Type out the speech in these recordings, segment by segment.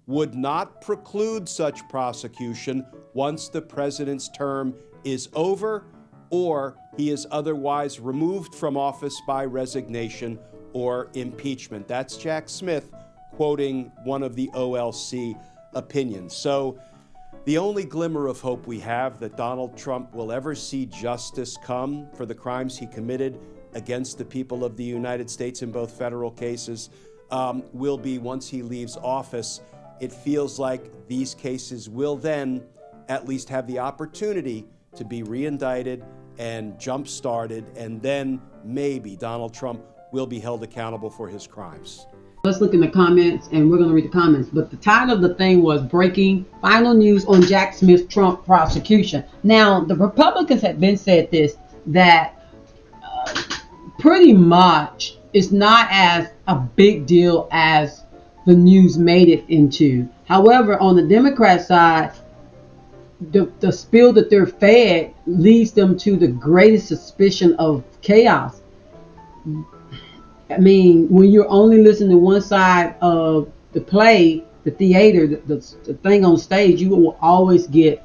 would not preclude such prosecution once the president's term is over or he is otherwise removed from office by resignation or impeachment. That's Jack Smith quoting one of the OLC opinions. So the only glimmer of hope we have that Donald Trump will ever see justice come for the crimes he committed against the people of the United States in both federal cases will be once he leaves office. It feels like these cases will then at least have the opportunity to be reindicted and jump-started, and then maybe Donald Trump will be held accountable for his crimes. Let's look in the comments, and we're going to read the comments. But the title of the thing was Breaking Final News on Jack Smith's Trump Prosecution. Now, the Republicans have been said this, that pretty much it's not as a big deal as the news made it into. However, on the Democrat side, the spill that they're fed leads them to the greatest suspicion of chaos. I mean, when you're only listening to one side of the play, the theater, the thing on stage, you will always get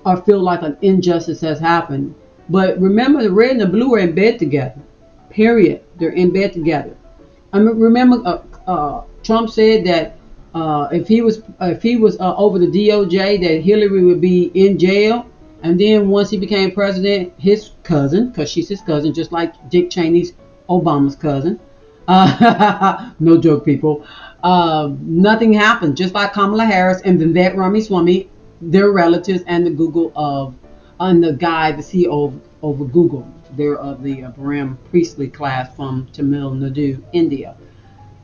or feel like an injustice has happened. But remember, the red and the blue are in bed together. Period. They're in bed together. I mean, remember, Trump said that if he was over the DOJ, that Hillary would be in jail. And then once he became president, his cousin, because she's his cousin, just like Dick Cheney's Obama's cousin. No joke, people. Nothing happened. Just like Kamala Harris and Vivek Ramaswamy, their relatives, and the the CEO over Google. They're of the Brahm priestly class from Tamil Nadu, India.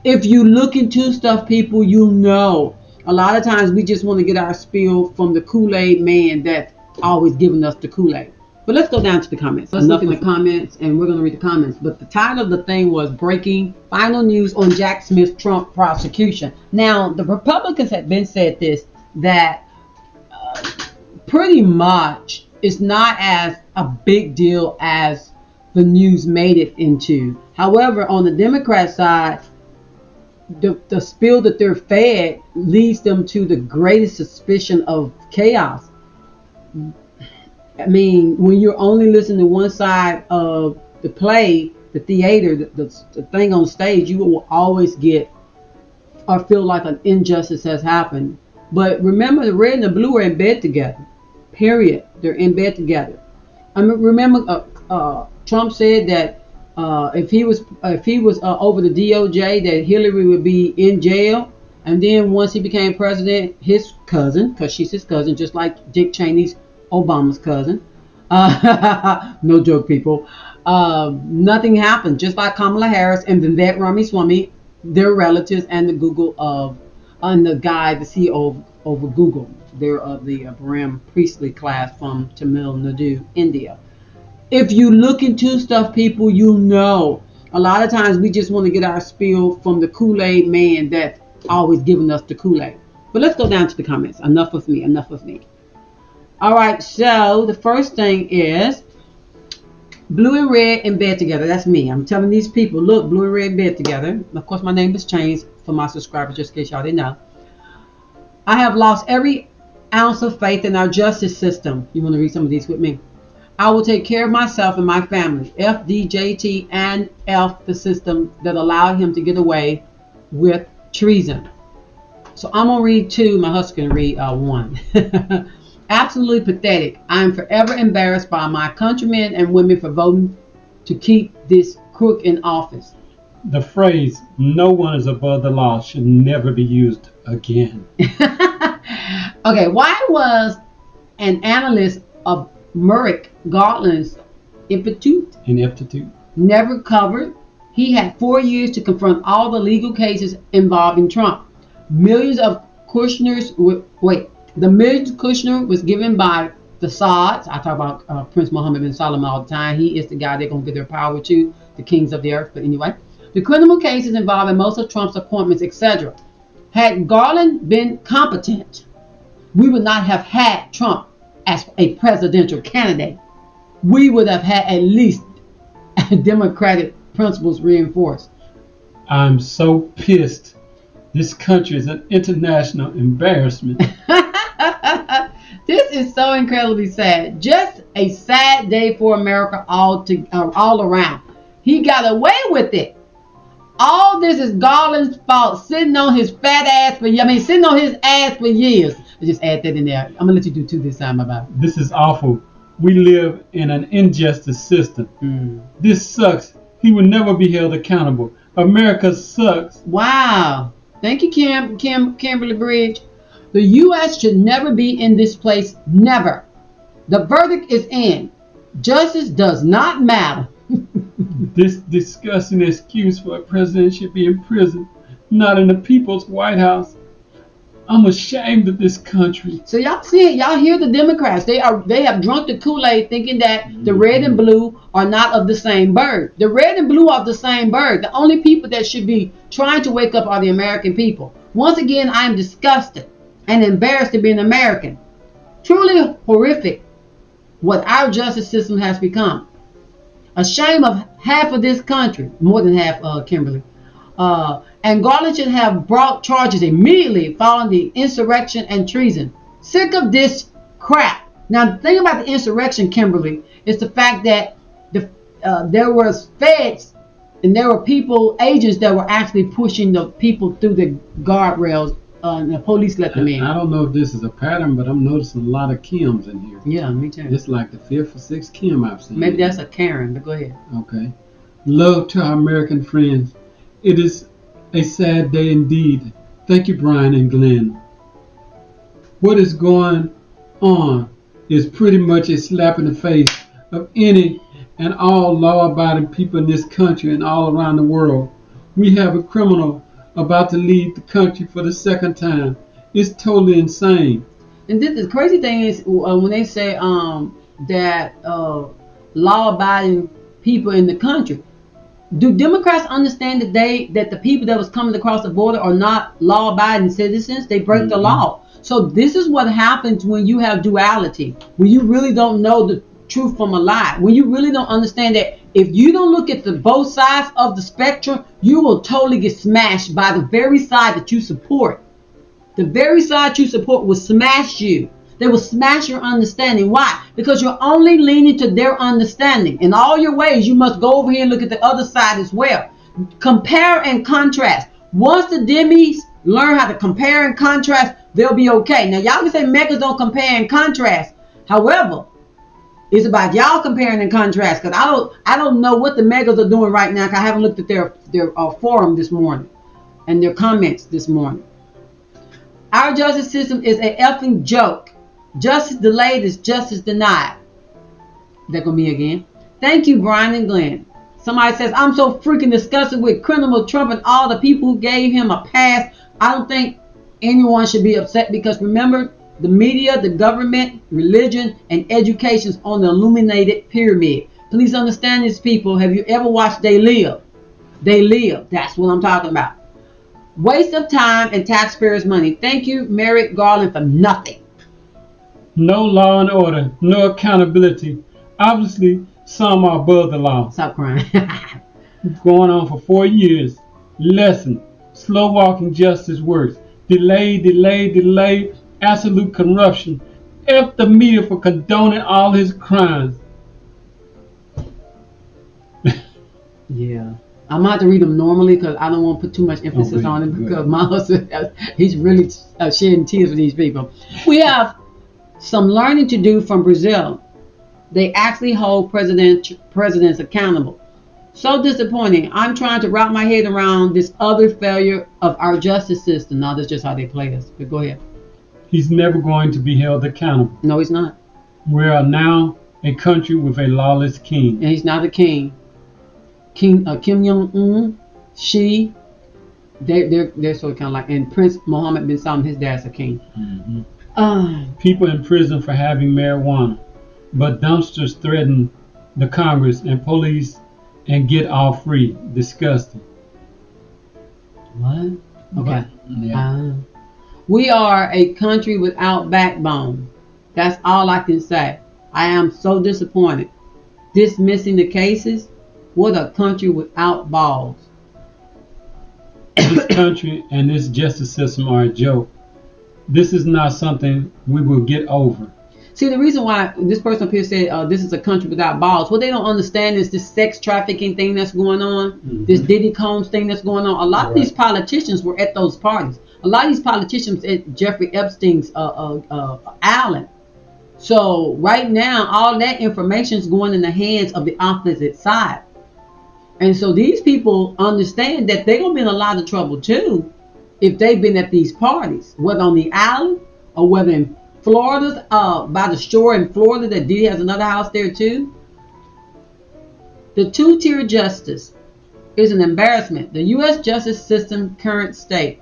If you look into stuff, people, you know. A lot of times we just want to get our spill from the Kool-Aid man that's always giving us the Kool-Aid. But let's go down to the comments. Let's look in the comments, and we're going to read the comments. But the title of the thing was Breaking Final News on Jack Smith's Trump Prosecution. Now, the Republicans have been said this, that pretty much it's not as a big deal as the news made it into. However, on the Democrat side, the spill that they're fed leads them to the greatest suspicion of chaos. I mean, when you're only listening to one side of the play, the theater, the thing on stage, you will always get or feel like an injustice has happened. But remember, the red and the blue are in bed together. Period. They're in bed together. I mean, remember, Trump said that if he was over the DOJ, that Hillary would be in jail. And then once he became president, his cousin, because she's his cousin, just like Dick Cheney's Obama's cousin. No joke, people. Nothing happened. Just like Kamala Harris and Vivek Ramaswamy, their relatives, and the CEO over Google. They're of the Brahm priestly class from Tamil Nadu, India. If you look into stuff, people, you know. A lot of times we just want to get our spill from the Kool-Aid man that's always giving us the Kool-Aid. But let's go down to the comments. Enough of me. All right, so the first thing is blue and red in bed together. That's me. I'm telling these people, look, blue and red in bed together. Of course, my name has changed for my subscribers, just in case y'all didn't know. I have lost every ounce of faith in our justice system. You want to read some of these with me? I will take care of myself and my family. FDJT and F, the system that allowed him to get away with treason. So I'm going to read 2. My husband can read 1. Absolutely pathetic. I am forever embarrassed by my countrymen and women for voting to keep this crook in office. The phrase, no one is above the law, should never be used again. Okay, why was an analyst of Merrick Garland's ineptitude never covered? He had 4 years to confront all the legal cases involving Trump. The millions Kushner was given by the Saudis. I talk about Prince Mohammed bin Salman all the time. He is the guy they're going to give their power to, the kings of the earth. But anyway, the criminal cases involving most of Trump's appointments, etc. Had Garland been competent, we would not have had Trump as a presidential candidate. We would have had at least democratic principles reinforced. I'm so pissed This country is an international embarrassment. This is so incredibly sad. Just a sad day for America all around. He got away with it. All this is Garland's fault, sitting on his sitting on his ass for years. I just add that in there. I'm gonna let you do two this time, bye. This is awful. We live in an injustice system. This sucks. He will never be held accountable. America sucks. Wow. Thank you, Kimberly Bridge. The U.S. should never be in this place. Never. The verdict is in. Justice does not matter. This disgusting excuse for a president should be in prison, not in the people's White House. I'm ashamed of this country. So y'all see it. Y'all hear the Democrats. They have drunk the Kool-Aid thinking that the red and blue are not of the same bird. The red and blue are the same bird. The only people that should be trying to wake up are the American people. Once again, I am disgusted and embarrassed to be an American. Truly horrific what our justice system has become. A shame of half of this country, more than half, Kimberly. And Garland should have brought charges immediately following the insurrection and treason. Sick of this crap. Now, the thing about the insurrection, Kimberly, is the fact that there was feds and there were agents that were actually pushing the people through the guardrails, and the police let them in. I don't know if this is a pattern, but I'm noticing a lot of Kims in here. Yeah, me too. It's like the 5th or 6th Kim I've seen. Maybe that's a Karen, but go ahead. Okay. Love to our American friends. It is a sad day indeed. Thank you, Brian and Glenn. What is going on is pretty much a slap in the face of any and all law-abiding people in this country and all around the world. We have a criminal about to lead the country for the second time. It's totally insane. And the crazy thing is when they say that law-abiding people in the country. Do Democrats understand that the people that was coming across the border are not law-abiding citizens? They break the law. So this is what happens when you have duality, when you really don't know the truth from a lie, when you really don't understand that if you don't look at the both sides of the spectrum, you will totally get smashed by the very side that you support. The very side you support will smash you. They will smash your understanding. Why? Because you're only leaning to their understanding. In all your ways, you must go over here and look at the other side as well. Compare and contrast. Once the Demis learn how to compare and contrast, they'll be okay. Now, y'all can say megas don't compare and contrast. However, it's about y'all comparing and contrast, because I don't know what the megas are doing right now, because I haven't looked at their forum this morning and their comments this morning. Our justice system is a effing joke. Justice delayed is justice denied. That gonna be again. Thank you, Brian and Glenn. Somebody says, I'm so freaking disgusted with criminal Trump and all the people who gave him a pass. I don't think anyone should be upset, because remember, the media, the government, religion, and education is on the illuminated pyramid. Please understand this, people. Have you ever watched They Live? They Live. That's what I'm talking about. Waste of time and taxpayers' money. Thank you, Merrick Garland, for nothing. No law and order, no accountability. Obviously, some are above the law. Stop crying. Going on for 4 years. Lesson. Slow walking justice works. Delay. Absolute corruption. F the media for condoning all his crimes. Yeah. I'm going to have to read them normally, because I don't want to put too much emphasis on it, because my husband, he's really shedding tears for these people. We have some learning to do from Brazil. They actually hold presidents accountable. So disappointing. I'm trying to wrap my head around this other failure of our justice system. Now, that's just how they play us. But go ahead. He's never going to be held accountable. No, he's not. We are now a country with a lawless king. And he's not a king. Kim Jong-un, they're sort of kind of like, and Prince Mohammed bin Salman, his dad's a king. People in prison for having marijuana, but dumpsters threaten the Congress and police and get off free. Disgusting. What? Okay. Yeah. We are a country without backbone. That's all I can say. I am so disappointed. Dismissing the cases. What a country without balls. this country and this justice system are a joke. This is not something we will get over. See, the reason why this person up here said this is a country without balls, what they don't understand is this sex trafficking thing that's going on, this Diddy Combs thing that's going on. A lot of these politicians were at those parties. A lot of these politicians at Jeffrey Epstein's island. So right now, all that information is going in the hands of the opposite side. And so these people understand that they're going to be in a lot of trouble too if they've been at these parties, whether on the island or whether in Florida, by the shore in Florida, that Diddy has another house there too. The two-tier justice is an embarrassment. The U.S. justice system current state.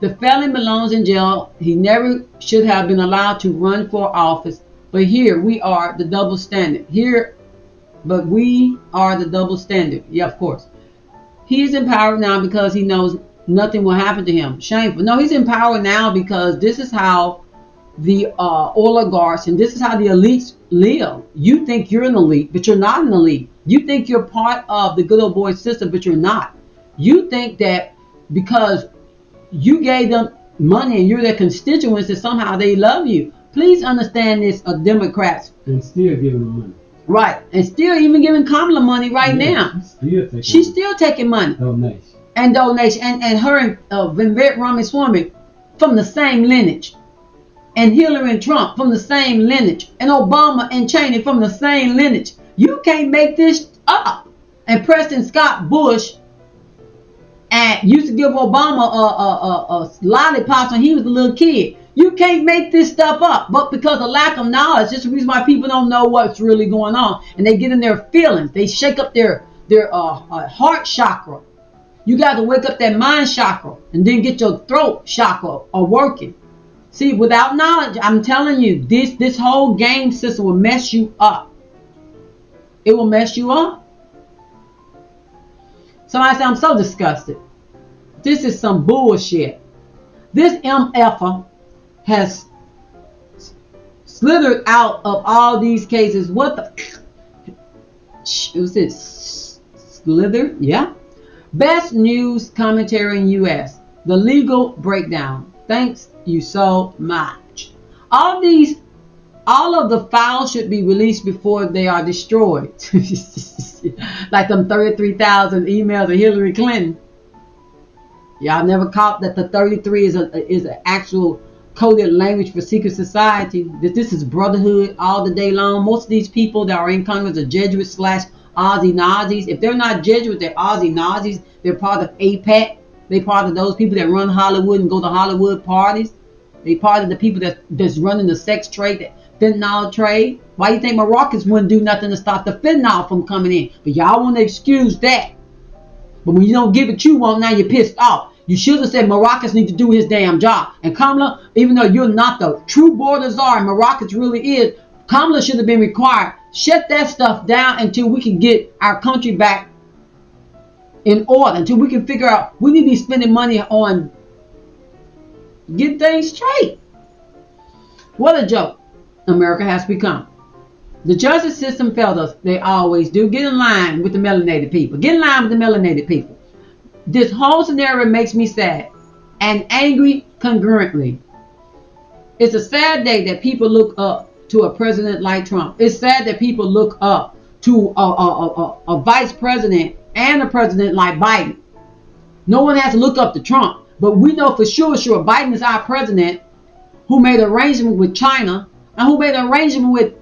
The felon belongs in jail. He never should have been allowed to run for office. But here we are, the double standard. But we are the double standard. Yeah, of course. He's in power now because he knows nothing will happen to him. Shameful. No, he's in power now because this is how the oligarchs and this is how the elites live. You think you're an elite, but you're not an elite. You think you're part of the good old boy system, but you're not. You think that because you gave them money and you're their constituents that somehow they love you. Please understand this, Democrats. And still giving them money. Right. And still even giving Kamala money now. She's still taking money. Donation. And her and Vivek Ramaswamy from the same lineage. And Hillary and Trump from the same lineage. And Obama and Cheney from the same lineage. You can't make this up. And President Scott Bush and used to give Obama a lollipops when he was a little kid. You can't make this stuff up. But because of lack of knowledge, that's the reason why people don't know what's really going on. And they get in their feelings. They shake up their heart chakra. You got to wake up that mind chakra and then get your throat chakra working. See, without knowledge, I'm telling you, this whole game system will mess you up. It will mess you up. Somebody said, I'm so disgusted. This is some bullshit. This MFer has slithered out of all these cases. What the? Was it slither? Yeah. Best news commentary in U.S. The legal breakdown. Thanks you so much. All of the files should be released before they are destroyed. Like them 33,000 emails of Hillary Clinton. Y'all never caught that the 33 is an actual coded language for secret society. That this is brotherhood all the day long. Most of these people that are in Congress are Jesuits / Aussie Nazis. If they're not Jesuits, they're Aussie Nazis. They're part of APEC. They're part of those people that run Hollywood and go to Hollywood parties. They're part of the people that's running the sex trade, the fentanyl trade. Why do you think Moroccans wouldn't do nothing to stop the fentanyl from coming in? But y'all want to excuse that. But when you don't give it you want, now you're pissed off. You should have said Moroccans need to do his damn job. And Kamala, even though you're not the true border czar and Moroccans really is, Kamala should have been required. Shut that stuff down until we can get our country back in order. Until we can figure out, we need to be spending money on get things straight. What a joke America has become. The justice system failed us. They always do. Get in line with the melanated people. Get in line with the melanated people. This whole scenario makes me sad and angry concurrently. It's a sad day that people look up to a president like Trump. It's sad that people look up to a vice president and a president like Biden. No one has to look up to Trump, but we know for sure Biden is our president who made an arrangement with China and who made an arrangement with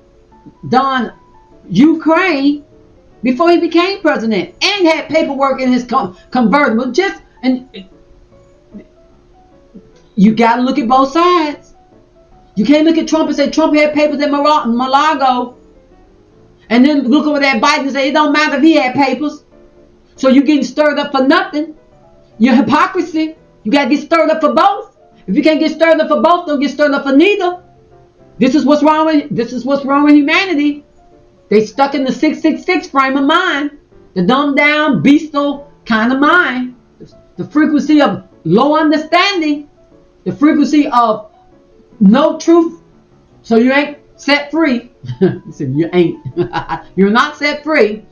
Ukraine before he became president and had paperwork in his convertible. And you got to look at both sides. You can't look at Trump and say Trump had papers at Mar-a-Lago and then look over at Biden and say it don't matter if he had papers. So you're getting stirred up for nothing. Your hypocrisy. You got to get stirred up for both. If you can't get stirred up for both, don't get stirred up for neither. This is what's wrong with humanity. They stuck in the 666 frame of mind, the dumbed down, bestial kind of mind, the frequency of low understanding, the frequency of no truth. So you ain't set free. You ain't. You're not set free.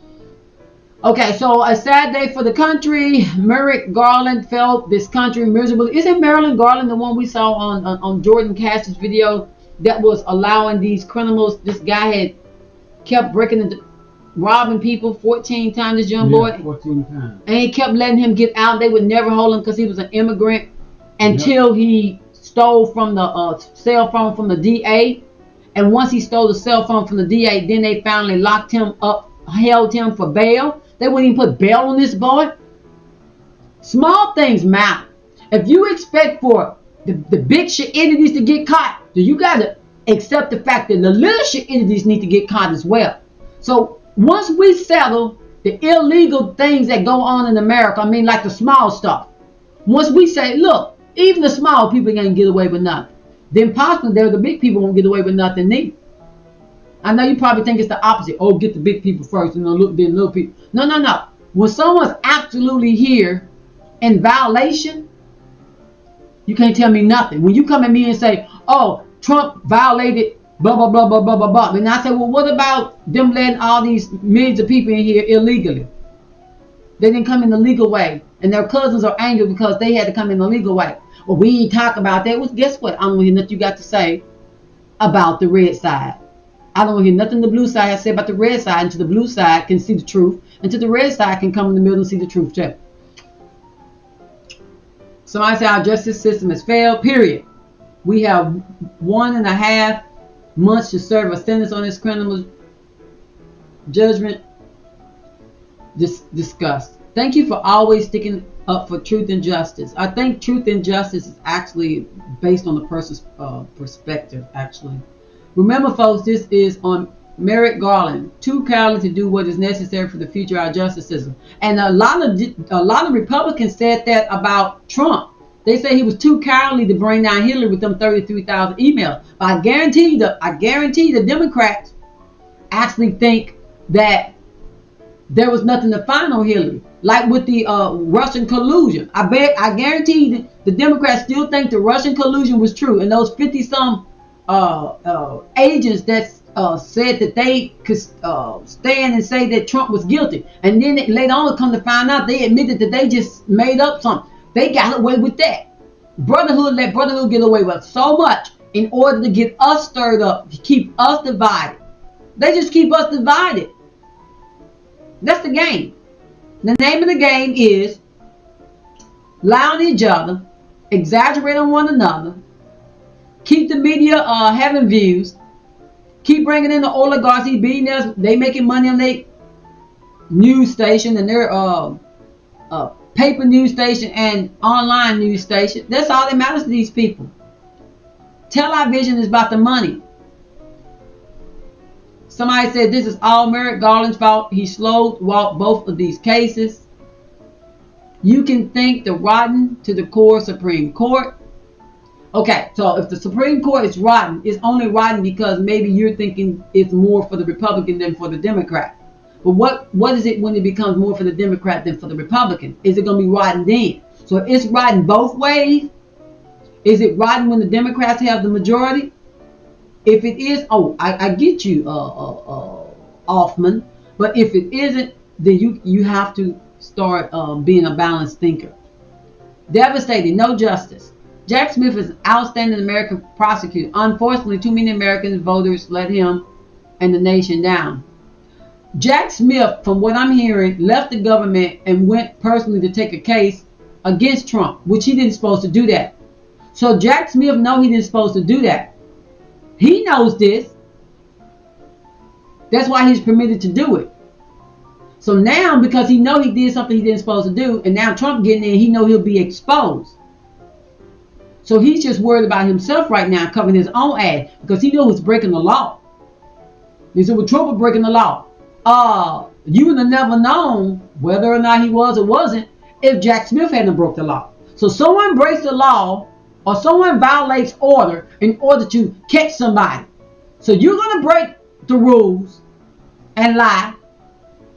Okay, so a sad day for the country. Merrick Garland felt this country miserable. Isn't Marilyn Garland the one we saw on Jordan Cash's video that was allowing these criminals? This guy had kept robbing people 14 times, this young boy. 14 times. And he kept letting him get out. They would never hold him because he was an immigrant until he stole from the cell phone from the DA. And once he stole the cell phone from the DA, then they finally locked him up, held him for bail. They wouldn't even put bail on this boy. Small things matter. If you expect for the big shit entities to get caught, then you got to accept the fact that the little shit entities need to get caught as well. So once we settle the illegal things that go on in America, I mean like the small stuff, once we say, look, even the small people ain't get away with nothing, then possibly the big people won't get away with nothing neither. I know you probably think it's the opposite. Oh, get the big people first and then little people. No. When someone's absolutely here in violation, you can't tell me nothing. When you come at me and say, oh, Trump violated blah, blah, blah, blah, blah, blah, blah. And I say, well, what about them letting all these millions of people in here illegally? They didn't come in the legal way. And their cousins are angry because they had to come in the legal way. Well, we ain't talk about that. Well, guess what? I don't hear nothing you got to say about the red side. I don't hear nothing the blue side has to say about the red side until the blue side can see the truth, until the red side can come in the middle and see the truth too. Somebody say our justice system has failed, period. We have 1.5 months to serve a sentence on this criminal judgment. Discussed. Thank you for always sticking up for truth and justice. I think truth and justice is actually based on the person's perspective, actually. Remember, folks, this is on Merrick Garland, too cowardly to do what is necessary for the future of our justice system. And a lot of Republicans said that about Trump. They say he was too cowardly to bring down Hillary with them 33,000 emails. But I guarantee the Democrats actually think that there was nothing to find on Hillary, like with the Russian collusion. I guarantee that the Democrats still think the Russian collusion was true, and those 50-some agents that said that they could stand and say that Trump was guilty, and then later on come to find out they admitted that they just made up something. They got away with that. Brotherhood let Brotherhood get away with so much in order to get us stirred up, to keep us divided. They just keep us divided. That's the game. The name of the game is lie on each other, exaggerate on one another, keep the media having views, keep bringing in the oligarchs, these billionaires. They making money on their news station and their paper news station and online news station. That's all that matters to these people. Television is about the money. Somebody said this is all Merrick Garland's fault. He slowed walked both of these cases. You can thank the rotten to the core Supreme Court. Okay, so if the Supreme Court is rotten, it's only rotten because maybe you're thinking it's more for the Republican than for the Democrat. But what is it when it becomes more for the Democrat than for the Republican? Is it going to be rotten then? So if it's rotten both ways, is it rotten when the Democrats have the majority? If it is, I get you, Hoffman. But if it isn't, then you have to start being a balanced thinker. Devastating, no justice. Jack Smith is an outstanding American prosecutor. Unfortunately, too many American voters let him and the nation down. Jack Smith, from what I'm hearing, left the government and went personally to take a case against Trump, which he didn't supposed to do that. So Jack Smith know he didn't supposed to do that. He knows this. That's why he's permitted to do it. So now, because he know he did something he didn't supposed to do, and now Trump getting in, he know he'll be exposed. So he's just worried about himself right now, covering his own ass, because he knows he's breaking the law. He said, well, Trump was breaking the law. You would have never known whether or not he was or wasn't if Jack Smith hadn't broke the law. So someone breaks the law or someone violates order in order to catch somebody. So you're going to break the rules and lie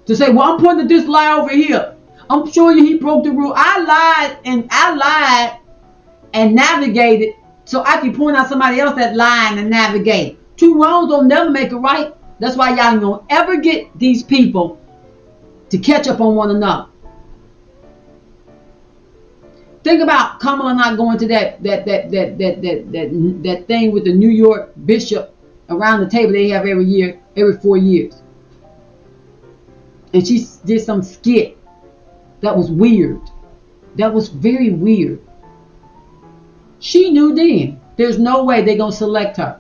to say, well, I'm pointing to this lie over here. I'm showing you he broke the rule. I lied and navigated so I can point out somebody else that lied and navigated. Two wrongs don't never make it right. That's why y'all don't ever get these people to catch up on one another. Think about Kamala not going to that thing with the New York bishop around the table they have every year, every 4 years. And she did some skit that was weird. That was very weird. She knew then there's no way they're going to select her.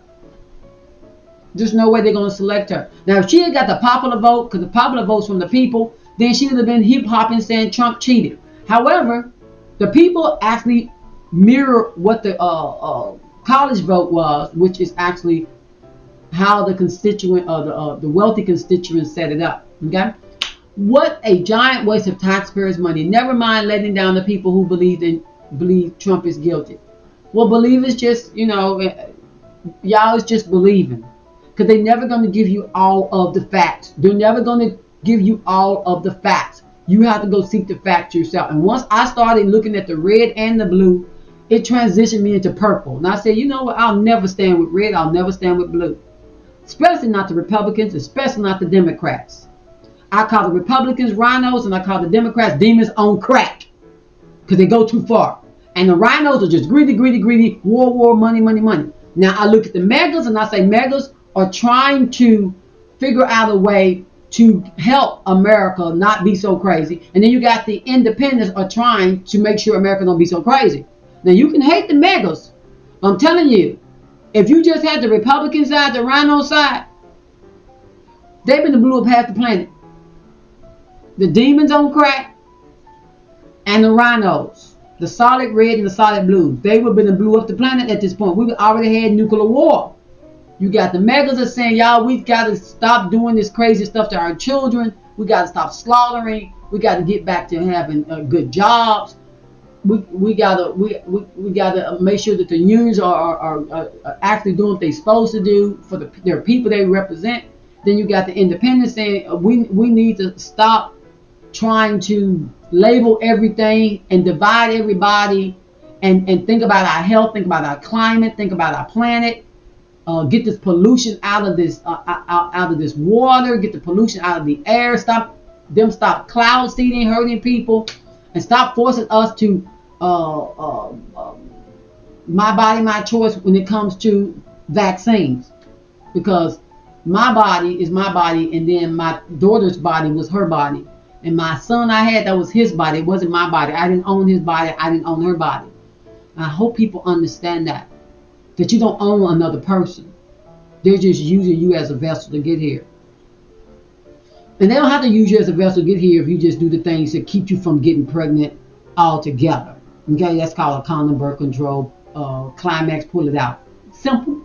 There's no way they're going to select her. Now, if she had got the popular vote, because the popular vote's from the people, then she would have been hip-hopping saying Trump cheated. However, the people actually mirror what the college vote was, which is actually how the constituent or the wealthy constituents set it up. Okay? What a giant waste of taxpayers' money. Never mind letting down the people who believe Trump is guilty. Well, believe is just, y'all is just believing. Because they're never going to give you all of the facts. They're never going to give you all of the facts. You have to go seek the facts yourself. And once I started looking at the red and the blue, it transitioned me into purple. And I said, you know what? I'll never stand with red. I'll never stand with blue. Especially not the Republicans, especially not the Democrats. I call the Republicans rhinos and I call the Democrats demons on crack. Because they go too far. And the rhinos are just greedy, greedy, greedy. War, war, money, money, money. Now I look at the megas and I say megas are trying to figure out a way to help America not be so crazy. And then you got the independents are trying to make sure America don't be so crazy. Now you can hate the megas. But I'm telling you, if you just had the Republican side, the rhino side, they've been blew up half the planet. The demons on crack and the rhinos, the solid red and the solid blue, they would have been blew up the planet at this point. We already had nuclear war. You got the megas are saying, y'all, we got to stop doing this crazy stuff to our children. We got to stop slaughtering. We got to get back to having good jobs. We got to make sure that the unions are actually doing what they're supposed to do for their people they represent. Then you got the independents saying we need to stop trying to label everything and divide everybody and think about our health, think about our climate, think about our planet. Get this pollution out of this water. Get the pollution out of the air. Stop cloud seeding, hurting people, and stop forcing us to my body, my choice when it comes to vaccines. Because my body is my body, and then my daughter's body was her body, and my son I had, that was his body. It wasn't my body. I didn't own his body. I didn't own her body. And I hope people understand that you don't own another person. They're just using you as a vessel to get here. And they don't have to use you as a vessel to get here if you just do the things that keep you from getting pregnant altogether. Okay, that's called a condom, birth control, climax, pull it out. Simple.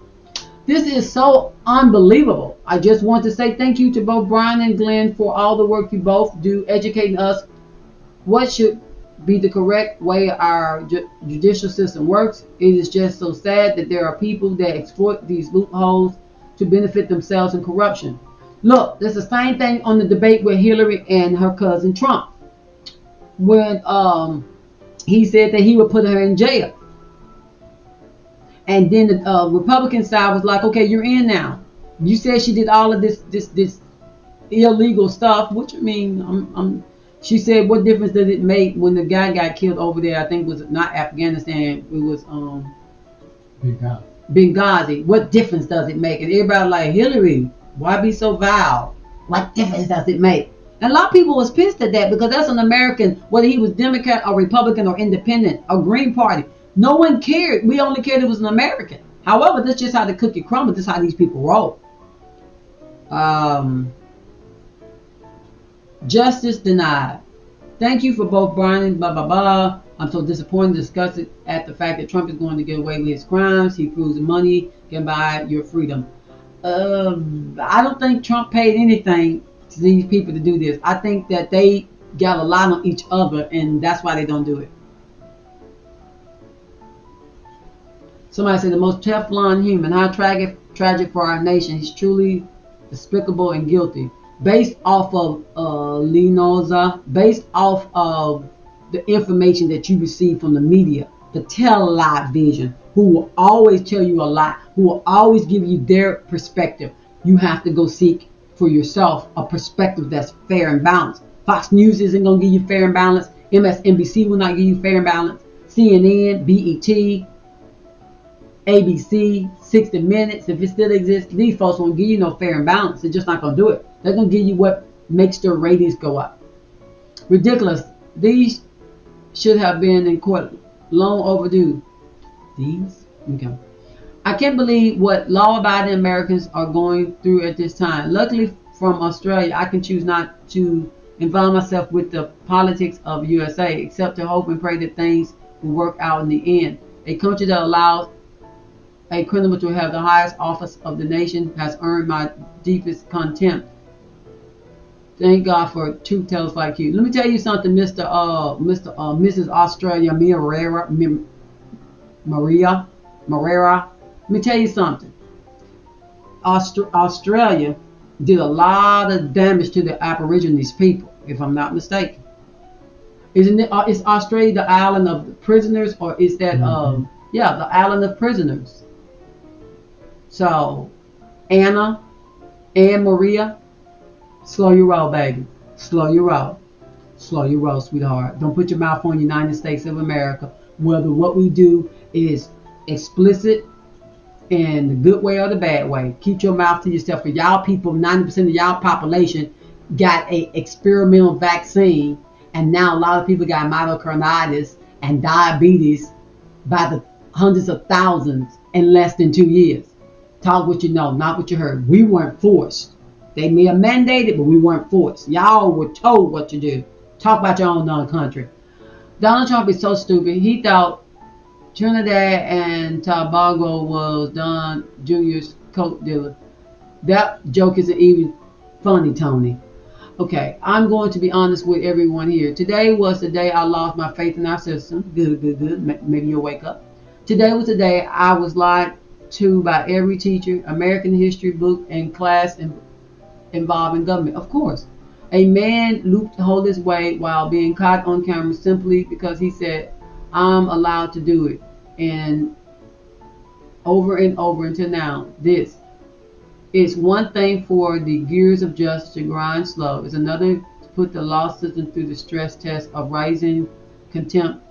This is so unbelievable. I just want to say thank you to both Brian and Glenn for all the work you both do educating us what should be the correct way our judicial system works. It is just so sad that there are people that exploit these loopholes to benefit themselves in corruption. Look, there's the same thing on the debate with Hillary and her cousin Trump. When he said that he would put her in jail. And then the Republican side was like, okay, you're in now. You said she did all of this illegal stuff, which I mean, she said, what difference does it make when the guy got killed over there? I think it was not Afghanistan. It was Benghazi. What difference does it make? And everybody like, Hillary, why be so vile? What difference does it make? And a lot of people was pissed at that because that's an American, whether he was Democrat or Republican or Independent or Green Party. No one cared. We only cared it was an American. However, that's just how the cookie crumbles. That's how these people roll. Justice denied. Thank you for both Brian and blah, blah, blah. I'm so disappointed and disgusted at the fact that Trump is going to get away with his crimes. He proves money can buy your freedom. I don't think Trump paid anything to these people to do this. I think that they got a lot on each other, and that's why they don't do it. Somebody said the most Teflon human. How tragic for our nation. He's truly despicable and guilty. Based off of Linoza, based off of the information that you receive from the media, the television, who will always tell you a lie, who will always give you their perspective. You have to go seek for yourself a perspective that's fair and balanced. Fox News isn't going to give you fair and balanced. MSNBC will not give you fair and balanced. CNN, BET, ABC, 60 Minutes, if it still exists, these folks won't give you no fair and balance. They're just not going to do it. They're going to give you what makes their ratings go up. Ridiculous. These should have been in court long overdue. These? Okay. I can't believe what law-abiding Americans are going through at this time. Luckily, from Australia, I can choose not to involve myself with the politics of USA, except to hope and pray that things will work out in the end. A country that allows a criminal to have the highest office of the nation has earned my deepest contempt. Thank God for truth tellers like you. Let me tell you something, Mrs. Australia Maria. Let me tell you something. Australia did a lot of damage to the Aborigines people, if I'm not mistaken. Isn't it? Is Australia the island of the prisoners, or is that the island of prisoners? So, Anne Maria, slow your roll, baby. Slow your roll. Slow your roll, sweetheart. Don't put your mouth on the United States of America, whether what we do is explicit in the good way or the bad way. Keep your mouth to yourself. For y'all people, 90% of y'all population got a experimental vaccine, and now a lot of people got myocarditis and diabetes by the hundreds of thousands in less than 2 years. Talk what you know, not what you heard. We weren't forced. They may have mandated, but we weren't forced. Y'all were told what to do. Talk about your own darn country. Donald Trump is so stupid. He thought Trinidad and Tobago was Don Jr.'s coke dealer. That joke isn't even funny, Tony. Okay, I'm going to be honest with everyone here. Today was the day I lost my faith in our system. Good. Maybe you'll wake up. Today was the day I was lied to by every teacher, American history book, and class involving government. Of course, a man looped his way while being caught on camera simply because he said, "I'm allowed to do it." And over until now, this is one thing for the gears of justice to grind slow. It's another to put the law system through the stress test of rising contempt,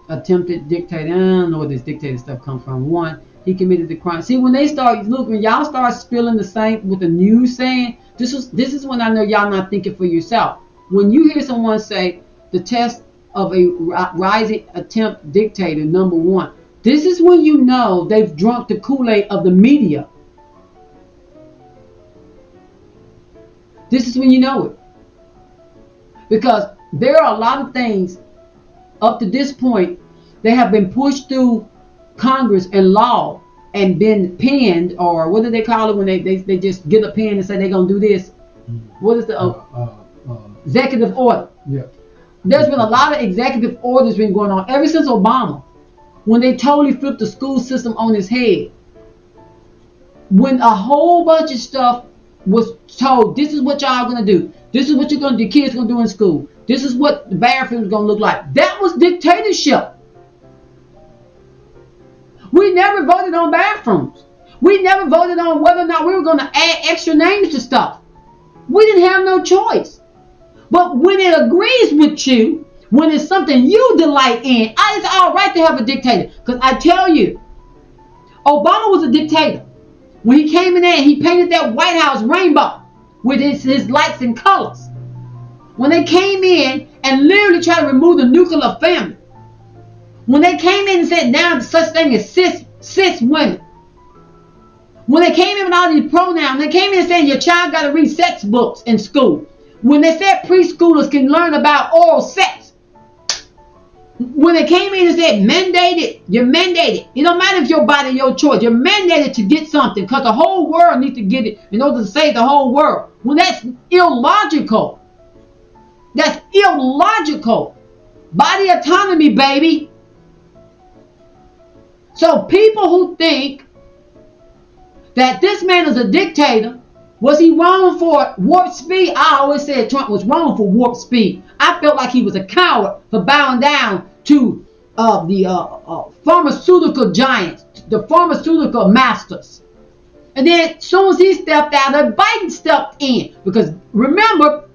attempted dictator. I don't know where this dictator stuff comes from. One, he committed the crime. See, when y'all start spilling the same with the news saying, this is when I know y'all not thinking for yourself. When you hear someone say the test of a rising attempt dictator, number one, this is when you know they've drunk the Kool-Aid of the media. This is when you know it. Because there are a lot of things up to this point that have been pushed through Congress and law and been penned, or what do they call it when they just get a pen and say they're going to do this? What is the executive order? Yeah. There's been a lot of executive orders been going on ever since Obama, when they totally flipped the school system on its head. When a whole bunch of stuff was told, this is what y'all going to do. This is what the kids going to do in school. This is what the bathroom is going to look like. That was dictatorship. We never voted on bathrooms. We never voted on whether or not we were going to add extra names to stuff. We didn't have no choice. But when it agrees with you, when it's something you delight in, it's all right to have a dictator. Because I tell you, Obama was a dictator. When he came in there, he painted that White House rainbow with his lights and colors. When they came in and literally tried to remove the nuclear family. When they came in and said now there's such thing as cis women. When they came in with all these pronouns, they came in saying your child got to read sex books in school. When they said preschoolers can learn about oral sex. When they came in and said mandated, you're mandated. It don't matter if your body, your choice. You're mandated to get something because the whole world needs to get it in order to save the whole world. Well, that's illogical. That's illogical. Body autonomy, baby. So people who think that this man is a dictator, was he wrong for warp speed? I always said Trump was wrong for warp speed. I felt like he was a coward for bowing down to the pharmaceutical giants, the pharmaceutical masters. And then as soon as he stepped out, Biden stepped in. Because remember,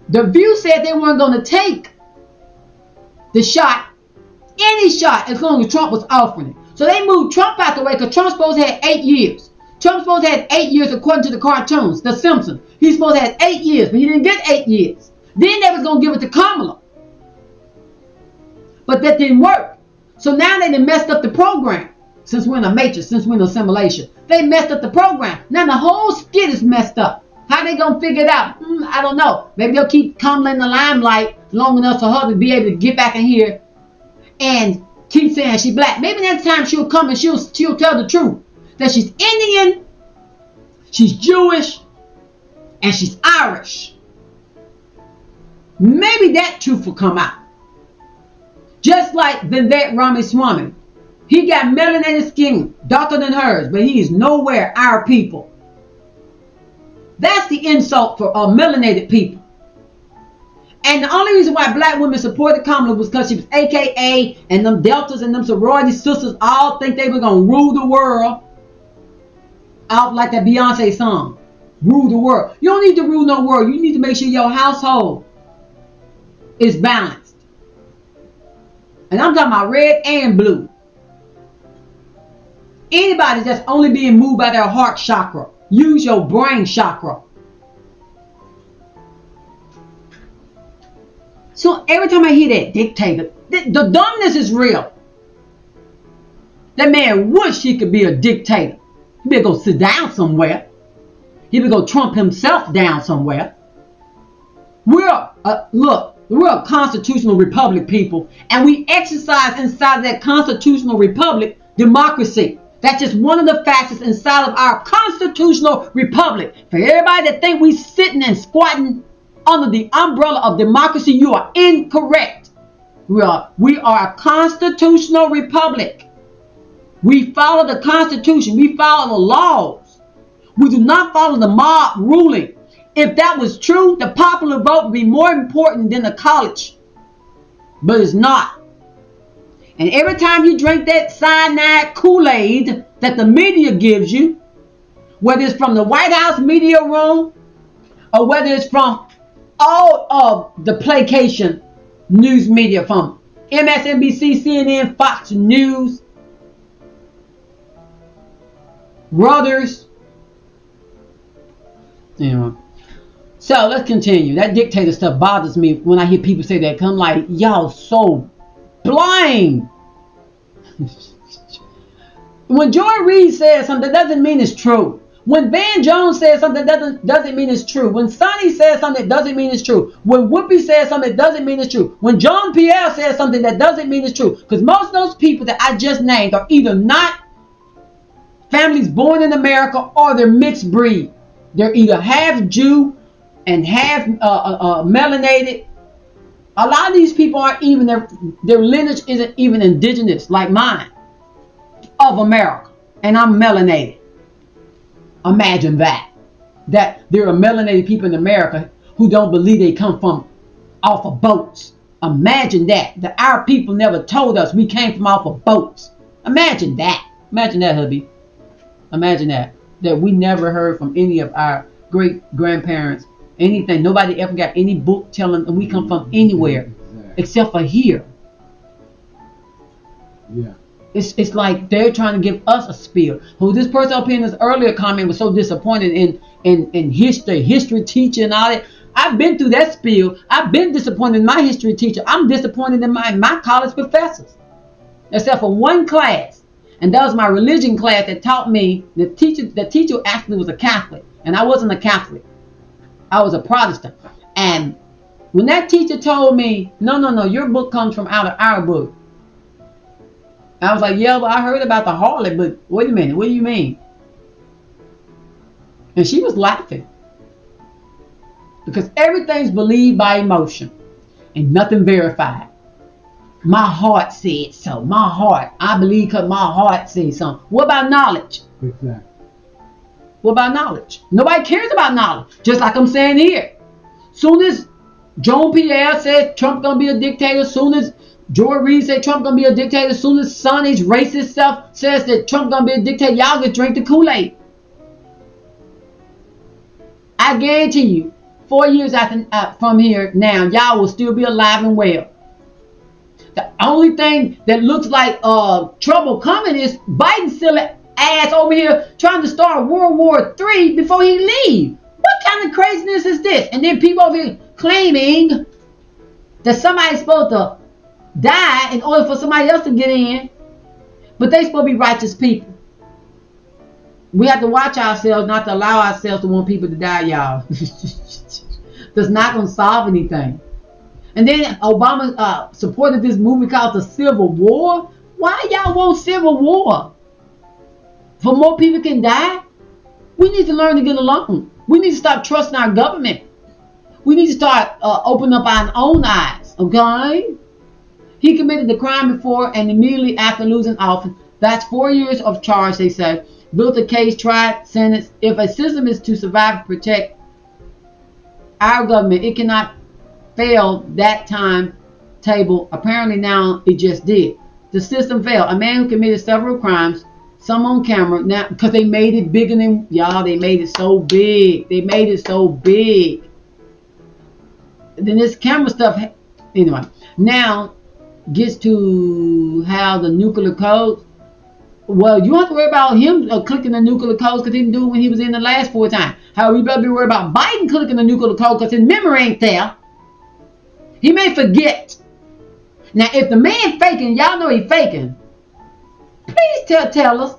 The View said they weren't going to take the shot, any shot, as long as Trump was offering it. So they moved Trump out the way because Trump's supposed to have 8 years. Trump's supposed to have 8 years according to the cartoons, The Simpsons. He's supposed to have 8 years, but he didn't get 8 years. Then they was going to give it to Kamala. But that didn't work. So now they done messed up the program. Since we're in a matrix, since we're in a simulation. They messed up the program. Now the whole skit is messed up. How they going to figure it out? I don't know. Maybe they'll keep Kamala in the limelight long enough for her to be able to get back in here and keep saying she's black. Maybe next time she'll come and she'll tell the truth. That she's Indian, she's Jewish, and she's Irish. Maybe that truth will come out. Just like Vivek Ramaswamy. He got melanated skin, darker than hers, but he is nowhere our people. That's the insult for melanated people. And the only reason why black women supported Kamala was because she was AKA, and them Deltas and them sorority sisters all think they were going to rule the world. Out like that Beyonce song. Rule the world. You don't need to rule no world. You need to make sure your household is balanced. And I'm talking about red and blue. Anybody that's only being moved by their heart chakra, use your brain chakra. So every time I hear that dictator, the dumbness is real. That man wish he could be a dictator. He better go sit down somewhere. He better go Trump himself down somewhere. We're a constitutional republic, people, and we exercise inside of that constitutional republic democracy. That's just one of the facets inside of our constitutional republic. For everybody that think we sitting and squatting under the umbrella of democracy, you are incorrect. We are a constitutional republic. We follow the Constitution. We follow the laws. We do not follow the mob ruling. If that was true, the popular vote would be more important than the college. But it's not. And every time you drink that cyanide Kool-Aid that the media gives you, whether it's from the White House media room or whether it's from all of the placation news media, from MSNBC, CNN, Fox News, Reuters. Anyway. So let's continue. That dictator stuff bothers me when I hear people say that. 'Cause I'm like, y'all so blind. When Joy Reid says something, that doesn't mean it's true. When Van Jones says something, that doesn't mean it's true. When Sonny says something, it doesn't mean it's true. When Whoopi says something, it doesn't mean it's true. When John Pierre says something, that doesn't mean it's true. Because most of those people that I just named are either not families born in America or they're mixed breed. They're either half Jew and half melanated. A lot of these people aren't even, their lineage isn't even indigenous like mine of America. And I'm melanated. Imagine that there are melanated people in America who don't believe they come from off of boats. Imagine that our people never told us we came from off of boats. Imagine that hubby. Imagine that we never heard from any of our great grandparents anything. Nobody ever got any book telling we come from anywhere except for here. Yeah. It's like they're trying to give us a spiel. Who this person up here in this earlier comment was so disappointed in history teacher and all that. I've been through that spiel. I've been disappointed in my history teacher. I'm disappointed in my college professors. Except for one class. And that was my religion class that taught me, the teacher actually was a Catholic. And I wasn't a Catholic. I was a Protestant. And when that teacher told me, no, your book comes from out of our book. I was like, yeah, but I heard about the harlot, but wait a minute, what do you mean? And she was laughing. Because everything's believed by emotion and nothing verified. My heart said so. My heart. I believe because my heart said so. What about knowledge? Exactly. What about knowledge? Nobody cares about knowledge. Just like I'm saying here. Soon as Joan Pierre said Trump gonna be a dictator, soon as Joy Reid said Trump gonna be a dictator, as soon as Sonny's racist self says that Trump gonna be a dictator, y'all just drink the Kool-Aid. I guarantee you, 4 years after from here now, y'all will still be alive and well. The only thing that looks like trouble coming is Biden still ass over here trying to start World War III before he leave. What kind of craziness is this? And then people over here claiming that somebody's supposed to die in order for somebody else to get in, but they supposed to be righteous people. We have to watch ourselves not to allow ourselves to want people to die, y'all. That's not going to solve anything. And then Obama supported this movie called The Civil War. Why y'all want civil war? For more people can die? We need to learn to get along. We need to stop trusting our government. We need to start opening up our own eyes, okay? He committed the crime before and immediately after losing office. That's 4 years of charge, they say. Built a case, tried, sentenced. If a system is to survive and protect our government, it cannot fail that timetable. Apparently now it just did. The system failed. A man who committed several crimes, some on camera, now because they made it bigger than y'all. They made it so big. They made it so big. Then this camera stuff, anyway. Now gets to how the nuclear codes. Well, you don't have to worry about him clicking the nuclear codes because he didn't do it when he was in the last 4 times. However, you better be worried about Biden clicking the nuclear code because his memory ain't there. He may forget. Now, if the man faking, y'all know he faking. Please tell us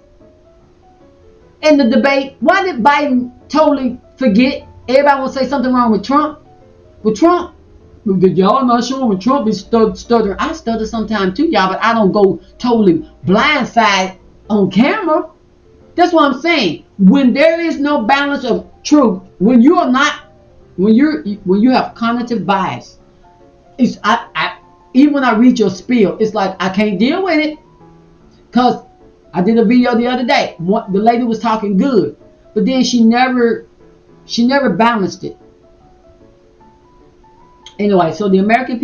in the debate, why did Biden totally forget? Everybody want to say something wrong with Trump. With Trump, y'all not sure when Trump is stuttering. I stutter sometimes too, y'all, but I don't go totally blindside on camera. That's what I'm saying. When there is no balance of truth, when you have cognitive bias, it's even when I read your spiel, it's like I can't deal with it. Cause I did a video the other day. The lady was talking good, but then she never balanced it. Anyway, so the American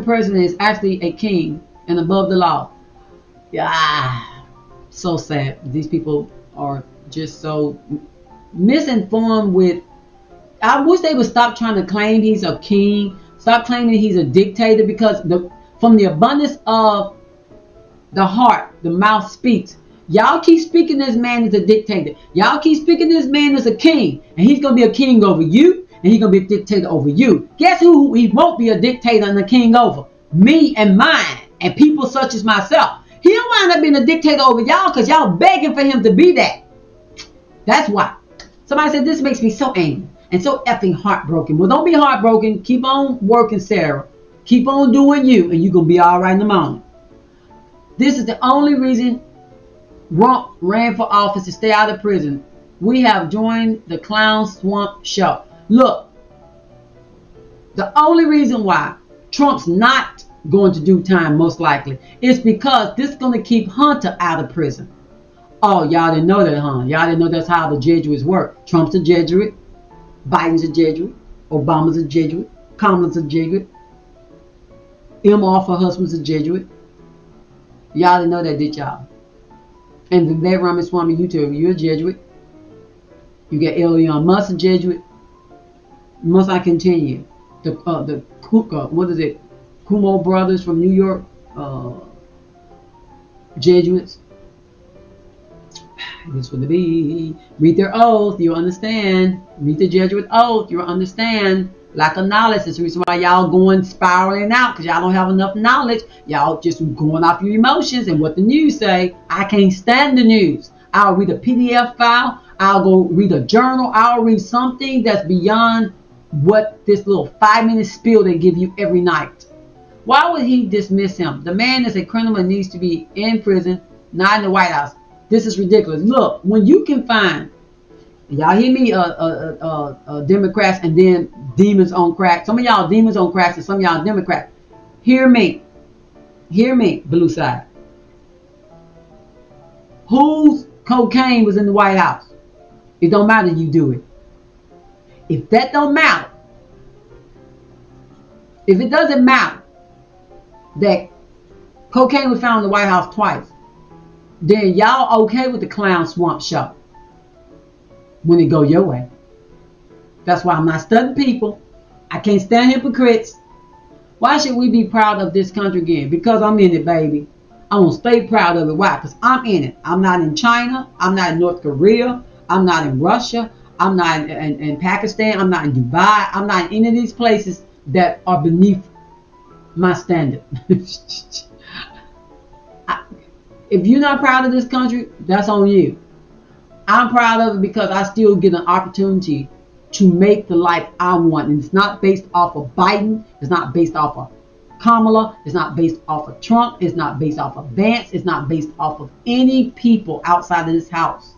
president is actually a king and above the law. Yeah, so sad. These people are just so misinformed with. I wish they would stop trying to claim he's a king. Stop claiming he's a dictator, because from the abundance of the heart, the mouth speaks. Y'all keep speaking this man as a dictator. Y'all keep speaking this man as a king. And he's going to be a king over you. And he's going to be a dictator over you. Guess who he won't be a dictator and a king over? Me and mine. And people such as myself. He'll wind up being a dictator over y'all because y'all begging for him to be that. That's why. Somebody said this makes me so angry and so effing heartbroken. Well, don't be heartbroken. Keep on working, Sarah. Keep on doing you, and you're going to be all right in the morning. This is the only reason Rump ran for office, to stay out of prison. We have joined the Clown Swamp Show. Look, the only reason why Trump's not going to do time, most likely, is because this is going to keep Hunter out of prison. Oh, y'all didn't know that, huh? Y'all didn't know that's how the Jesuits work. Trump's a Jesuit. Biden's a Jesuit. Obama's a Jesuit. Kamala's a Jesuit. her husband's a Jesuit. Y'all didn't know that, did y'all? And the Vivek Ramaswamy, you're a Jesuit. You got Elon Musk, a Jesuit. Must I continue? What is it? Kumo brothers from New York, Jesuits. This would be. Read their oath, you'll understand. Read the Jesuit oath, you'll understand. Lack of knowledge is the reason why y'all going spiraling out, because y'all don't have enough knowledge. Y'all just going off your emotions and what the news say. I can't stand the news. I'll read a PDF file. I'll go read a journal. I'll read something that's beyond what this little 5-minute spiel they give you every night. Why would he dismiss him? The man is a criminal and needs to be in prison, not in the White House. This is ridiculous. Look, when you can find, y'all hear me, Democrats and then demons on crack. Some of y'all demons on crack and some of y'all Democrats. Hear me, blue side. Whose cocaine was in the White House? It don't matter, you do it. If that don't matter, if it doesn't matter that cocaine was found in the White House twice, then y'all okay with the Clown Swamp Show when it go your way. That's why I'm not studying people. I can't stand hypocrites. Why should we be proud of this country again? Because I'm in it, baby. I want to stay proud of it. Why? Because I'm in it. I'm not in China. I'm not in North Korea. I'm not in Russia. I'm not in Pakistan. I'm not in Dubai. I'm not in any of these places that are beneath my standard. If you're not proud of this country, that's on you. I'm proud of it because I still get an opportunity to make the life I want. And it's not based off of Biden. It's not based off of Kamala. It's not based off of Trump. It's not based off of Vance. It's not based off of any people outside of this house.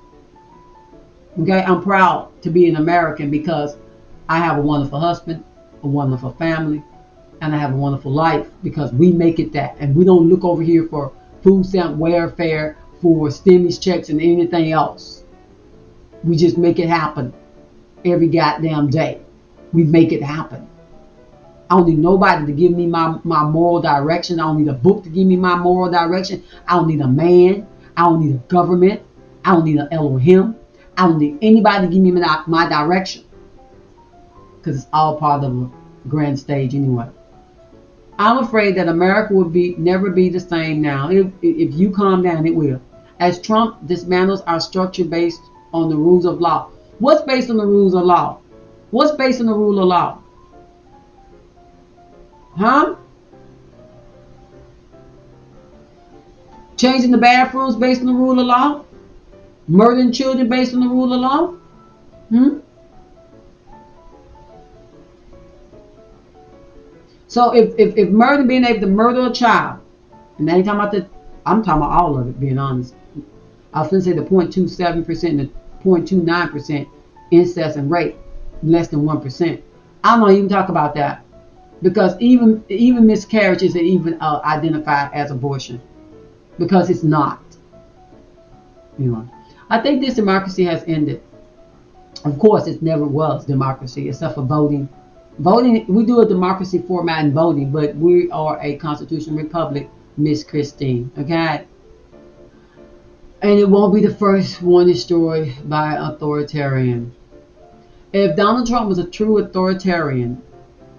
Okay, I'm proud to be an American because I have a wonderful husband, a wonderful family, and I have a wonderful life because we make it that. And we don't look over here for food stamp welfare, for stimulus checks and anything else. We just make it happen every goddamn day. We make it happen. I don't need nobody to give me my moral direction. I don't need a book to give me my moral direction. I don't need a man. I don't need a government. I don't need an Elohim. I don't need anybody to give me my direction. Because it's all part of a grand stage anyway. I'm afraid that America will never be the same now. If you calm down, it will. As Trump dismantles our structure based on the rules of law. What's based on the rules of law? What's based on the rule of law? Huh? Changing the bathrooms based on the rule of law? Murdering children based on the rule of law? So if murder, being able to murder a child, and I ain't talking about I'm talking about all of it, being honest. I was going to say the 0.27% and the 0.29% incest and rape, less than 1%. I'm not even talk about that because even miscarriage isn't even identified as abortion because it's not. You know, I think this democracy has ended. Of course, it never was democracy except for voting. Voting, we do a democracy format in voting, but we are a constitutional republic, Miss Christine. Okay. And it won't be the first one destroyed by an authoritarian. If Donald Trump was a true authoritarian,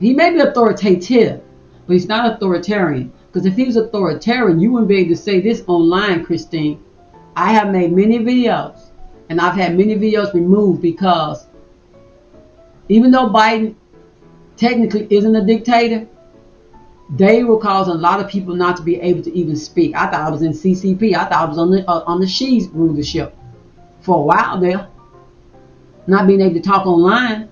he may be authoritative, but he's not authoritarian. Because if he was authoritarian, you wouldn't be able to say this online, Christine. I have made many videos, and I've had many videos removed because even though Biden technically isn't a dictator, they were causing a lot of people not to be able to even speak. I thought I was in CCP. I thought I was on the She's rulership for a while there. Not being able to talk online.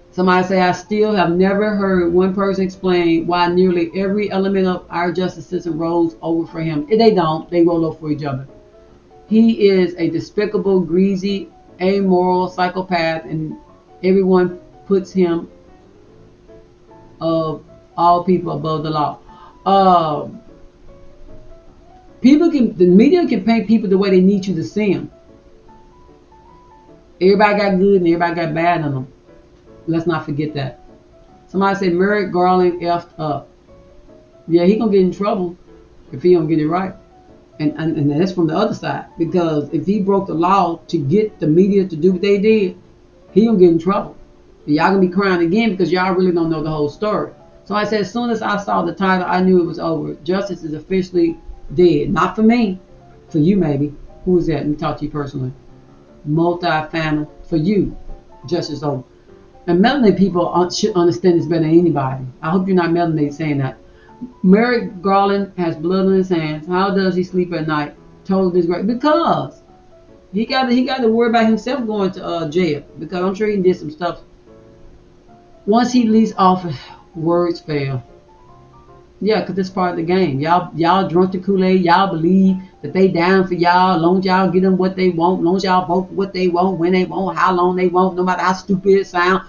Somebody say, I still have never heard one person explain why nearly every element of our justice system rolls over for him. They don't. They roll over for each other. He is a despicable, greasy, amoral psychopath, and everyone puts him of all people above the law. The media can paint people the way they need you to see them. Everybody got good and everybody got bad in them. Let's not forget that. Somebody said Merrick Garland effed up. Yeah, he gonna get in trouble if he don't get it right. And that's from the other side. Because if he broke the law to get the media to do what they did, he gonna get in trouble. And y'all gonna be crying again because y'all really don't know the whole story. So I said, as soon as I saw the title, I knew it was over. Justice is officially dead. Not for me. For you, maybe. Who is that? Let me talk to you personally. Multi-family. For you, justice is over. And melanated people should understand this better than anybody. I hope you're not melanated saying that. Merrick Garland has blood on his hands. How does he sleep at night? Total disgrace. Because he got to worry about himself going to jail. Because I'm sure he did some stuff. Once he leaves office, words fail. Yeah, because it's part of the game. Y'all drunk the Kool-Aid. Y'all believe that they down for y'all. As long as y'all get them what they want. As long as y'all vote for what they want, when they want, how long they want, no matter how stupid it sounds.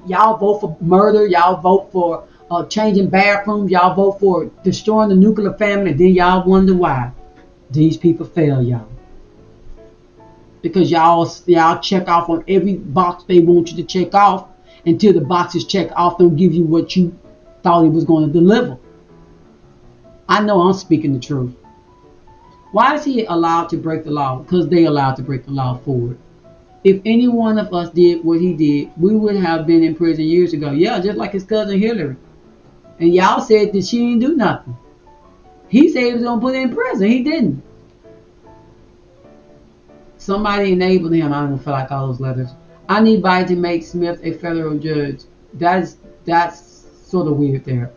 Y'all vote for murder. Y'all vote for changing bathrooms. Y'all vote for destroying the nuclear family. And then y'all wonder why these people fail y'all. Because y'all check off on every box they want you to check off. Until the boxes check off, don't give you what you thought it was going to deliver. I know I'm speaking the truth. Why is he allowed to break the law? Because they allowed to break the law forward. If any one of us did what he did, we would have been in prison years ago. Yeah, just like his cousin Hillary. And y'all said that she didn't do nothing. He said he was going to put her in prison. He didn't. Somebody enabled him. I don't feel like all those letters. I need Biden to make Smith a federal judge. That's sort of weird there.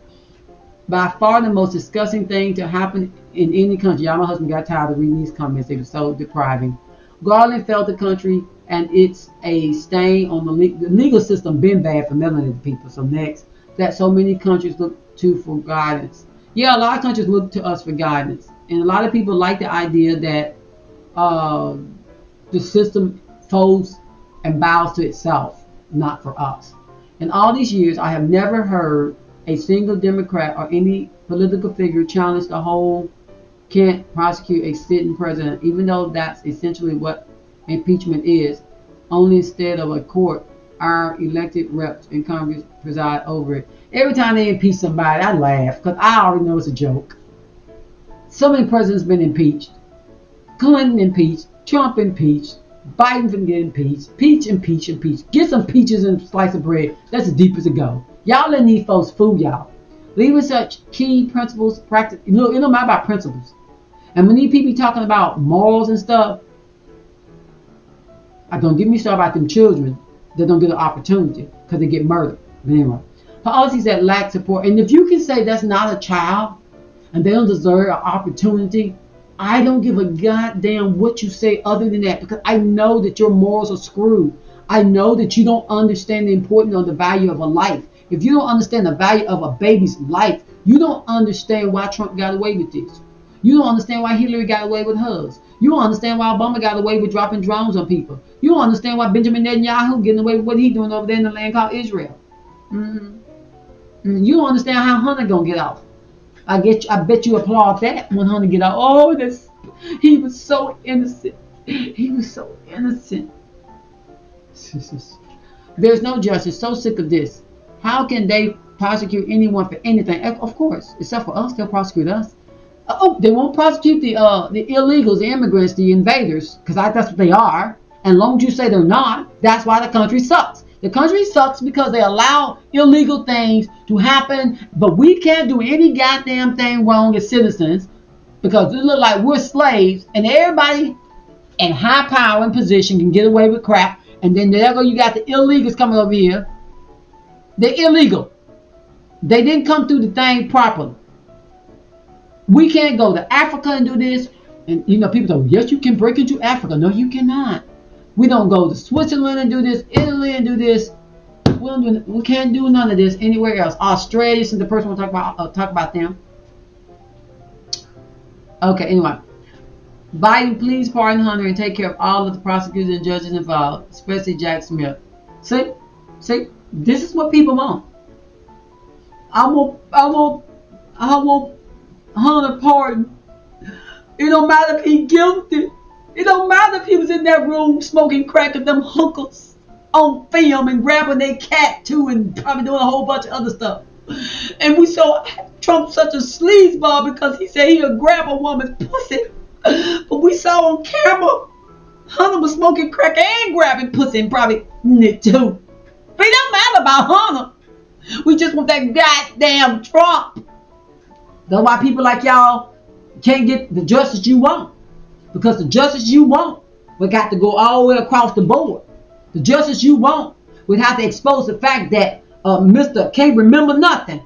By far the most disgusting thing to happen in any country. Y'all, my husband got tired of reading these comments. They were so depriving. Garland failed the country, and it's a stain on the legal system. Been bad for melanated people. So next, that so many countries look to for guidance. Yeah, a lot of countries look to us for guidance, and a lot of people like the idea that the system folds and bows to itself, not for us. In all these years, I have never heard a single Democrat or any political figure challenge the whole can't prosecute a sitting president, even though that's essentially what impeachment is. Only instead of a court, our elected reps in Congress preside over it. Every time they impeach somebody, I laugh because I already know it's a joke. So many presidents been impeached. Clinton impeached, Trump impeached, Biden finna get impeached, impeach. Get some peaches and a slice of bread. That's as deep as it go. Y'all letting these folks fool y'all. Leaving such key principles, practice. Look, it don't matter about principles. And when these people talking about morals and stuff, don't get me started about them children that don't get an opportunity because they get murdered. But anyway, policies that lack support. And if you can say that's not a child and they don't deserve an opportunity, I don't give a goddamn what you say other than that, because I know that your morals are screwed. I know that you don't understand the importance of the value of a life. If you don't understand the value of a baby's life, you don't understand why Trump got away with this. You don't understand why Hillary got away with hers. You don't understand why Obama got away with dropping drones on people. You don't understand why Benjamin Netanyahu getting away with what he's doing over there in the land called Israel. You don't understand how Hunter gonna get off. I bet you applaud that when Hunter get out. Oh, he was so innocent. He was so innocent. There's no justice. So sick of this. How can they prosecute anyone for anything? Of course, except for us, they'll prosecute us. They won't prosecute the illegals, the immigrants, the invaders, because that's what they are. And as long as you say they're not, that's why the country sucks. The country sucks because they allow illegal things to happen, but we can't do any goddamn thing wrong as citizens because it look like we're slaves, and everybody in high power and position can get away with crap. And then there go you got the illegals coming over here. They're illegal. They didn't come through the thing properly. We can't go to Africa and do this. And people say, yes, you can break into Africa. No, you cannot. We don't go to Switzerland and do this, Italy and do this. We can't do none of this anywhere else. Australia, since the person will talk about them. Okay, anyway. Biden, please pardon Hunter and take care of all of the prosecutors and judges involved, especially Jack Smith. See, this is what people want. I want Hunter pardon. It don't matter if he's guilty. It don't matter if he was in that room smoking crack with them hookers on film and grabbing their cat too and probably doing a whole bunch of other stuff. And we saw Trump such a sleazeball because he said he'll grab a woman's pussy. But we saw on camera Hunter was smoking crack and grabbing pussy and probably it too. But it don't matter about Hunter. We just want that goddamn Trump. That's why people like y'all can't get the justice you want. Because the justice you want would got to go all the way across the board. The justice you want would have to expose the fact that Mr. can't remember nothing.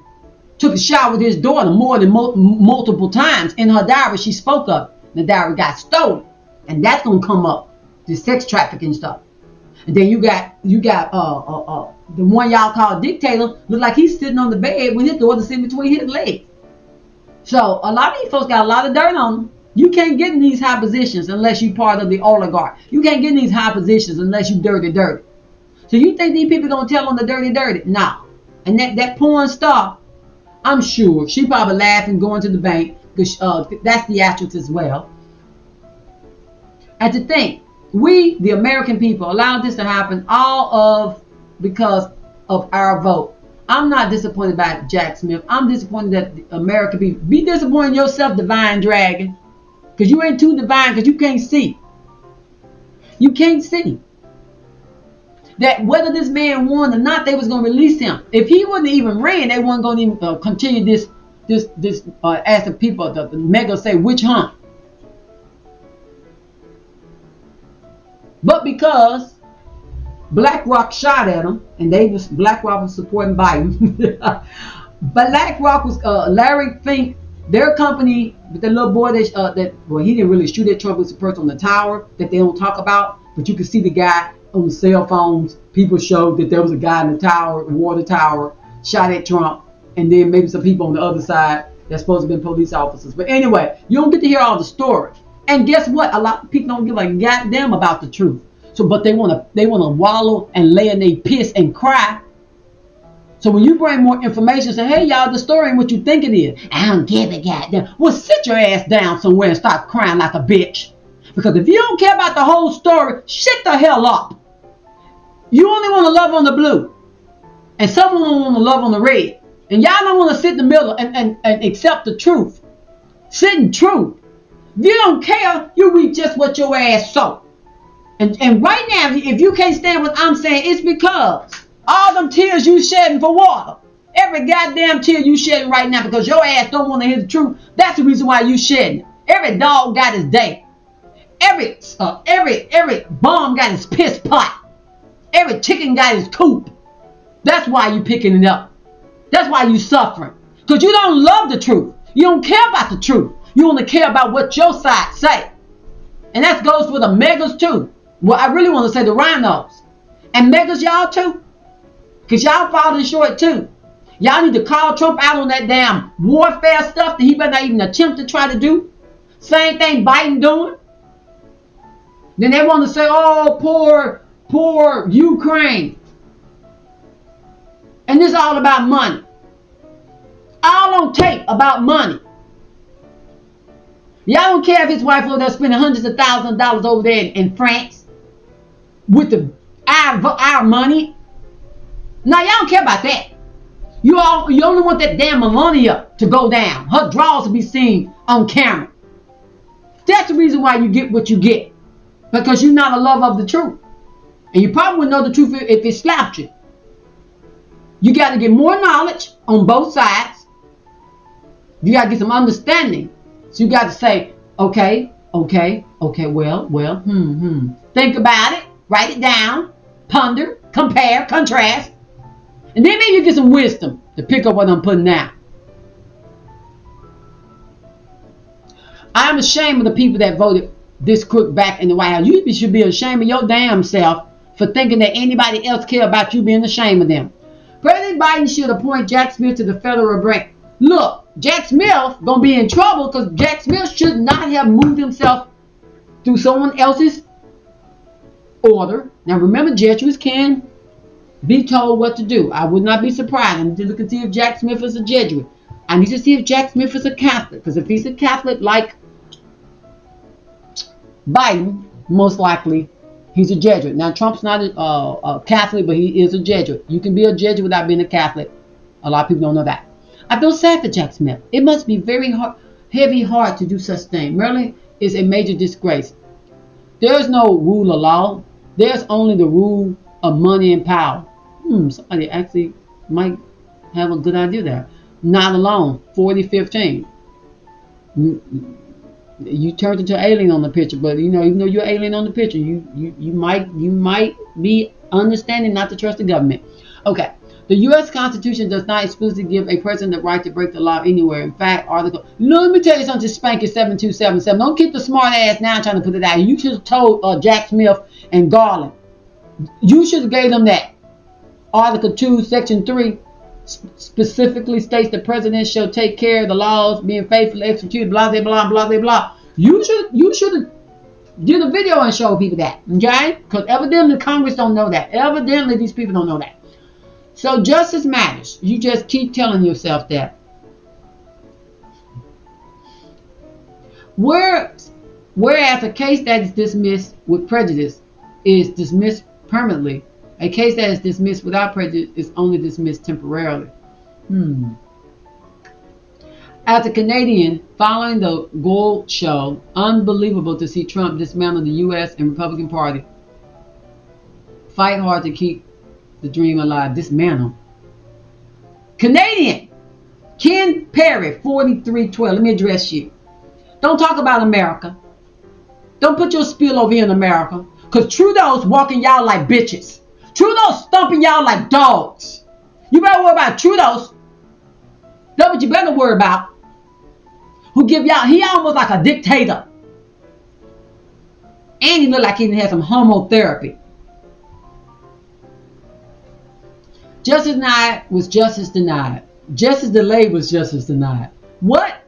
Took a shower with his daughter more than multiple times. In her diary, she spoke of it. The diary got stolen. And that's going to come up. The sex trafficking stuff. And then you got the one y'all call dictator. Look like he's sitting on the bed with his daughter sitting between his legs. So a lot of these folks got a lot of dirt on them. You can't get in these high positions unless you're part of the oligarch. You can't get in these high positions unless you dirty. So you think these people gonna tell on the dirty? No. And that porn star, I'm sure she probably laughing going to the bank because that's theatrics as well. And to think, we, the American people, allowed this to happen because of our vote. I'm not disappointed by Jack Smith. I'm disappointed that the American people. Be disappointed in yourself, divine dragon. Because you ain't too divine because you can't see. You can't see. that whether this man won or not, they was going to release him. If he wouldn't even ran, they weren't going to even continue this as the people, the mega say, witch hunt. But because BlackRock shot at him, and BlackRock was supporting Biden. BlackRock was Larry Fink, their company, with the little boy well, he didn't really shoot at Trump. It was the person on the tower that they don't talk about, but you can see the guy on the cell phones. People showed that there was a guy in the tower, water tower, shot at Trump, and then maybe some people on the other side that's supposed to be police officers. But anyway, you don't get to hear all the stories. And guess what? A lot of people don't give a goddamn about the truth. So, but they wanna wallow and lay in their piss and cry. So when you bring more information, say, hey y'all, the story ain't what you think it is. I don't give a goddamn. Well, sit your ass down somewhere and start crying like a bitch. Because if you don't care about the whole story, shut the hell up. You only want to love on the blue, and someone want to love on the red, and y'all don't want to sit in the middle and accept the truth. Sit in truth. If you don't care, you read just what your ass saw. And right now, if you can't stand what I'm saying, it's because all them tears you shedding for water, every goddamn tear you shedding right now because your ass don't want to hear the truth, that's the reason why you shedding. Every dog got his day. Every bomb got his piss pot. Every chicken got his coop. That's why you picking it up. That's why you suffering. Because you don't love the truth. You don't care about the truth. You only care about what your side say. And that goes for the megas too. Well, I really want to say the rhinos. And megas y'all too. Because y'all falling short too. Y'all need to call Trump out on that damn warfare stuff that he better not even attempt to try to do. Same thing Biden doing. Then they want to say, oh, poor Ukraine. And this is all about money. All on tape about money. Y'all don't care if his wife over there spending hundreds of thousands of dollars over there in France with our money. Now y'all don't care about that. You only want that damn Melania to go down. Her draws to be seen on camera. That's the reason why you get what you get. Because you're not a lover of the truth. And you probably would know the truth if it slapped you. You got to get more knowledge on both sides. You got to get some understanding. So you got to say, okay, well, think about it, write it down, ponder, compare, contrast. And then maybe you get some wisdom to pick up what I'm putting down. I'm ashamed of the people that voted this crook back in the White House. You should be ashamed of your damn self for thinking that anybody else care about you being ashamed of them. President Biden should appoint Jack Smith to the federal branch. Look, Jack Smith gonna be in trouble because Jack Smith should not have moved himself through someone else's order. Now remember, Jesuits can be told what to do. I would not be surprised. I need to look and see if Jack Smith is a Jesuit. I need to see if Jack Smith is a Catholic. Because if he's a Catholic like Biden, most likely he's a Jesuit. Now Trump's not a Catholic, but he is a Jesuit. You can be a Jesuit without being a Catholic. A lot of people don't know that. I feel sad for Jack Smith. It must be very heavy heart to do such thing. Maryland is a major disgrace. There is no rule of law. There's only the rule of money and power. Somebody actually might have a good idea there. Not alone. 40-15. You turned into an alien on the picture, but even though you're an alien on the picture, you might be understanding not to trust the government. Okay. The U.S. Constitution does not explicitly give a president the right to break the law anywhere. In fact, Article... Let me tell you something, Spanky 7277. Don't keep the smart ass now trying to put it out. You should have told Jack Smith and Garland. You should have gave them that. Article 2, Section 3 specifically states the president shall take care of the laws being faithfully executed, blah, blah, blah, blah, blah, blah. You should have did a video and show people that, okay? Because evidently Congress don't know that. Evidently these people don't know that. So justice matters. You just keep telling yourself that. Whereas a case that is dismissed with prejudice is dismissed permanently, a case that is dismissed without prejudice is only dismissed temporarily. As a Canadian, following the Gold show, unbelievable to see Trump dismantle the U.S. and Republican Party. Fight hard to keep the dream alive. Dismantle. Canadian. Ken Perry, 4312. Let me address you. Don't talk about America. Don't put your spill over here in America. Because Trudeau's walking y'all like bitches. Trudeau's stomping y'all like dogs. You better worry about Trudeau's. That's what you better worry about. Who give y'all, he almost like a dictator. And he look like he had some homotherapy. Justice denied was justice denied. Justice delayed was justice denied. What?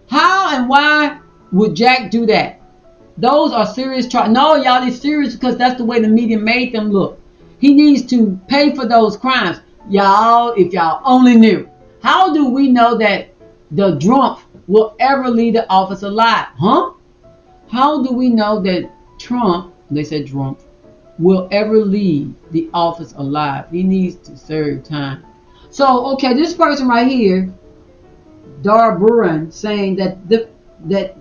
How and why would Jack do that? Those are serious charges. No, y'all, it's serious because that's the way the media made them look. He needs to pay for those crimes. Y'all, if y'all only knew. How do we know that the Trump will ever leave the office alive? Huh? How do we know that Trump, they said Trump, will ever leave the office alive? He needs to serve time. So, okay, this person right here, Dar Buran, saying that that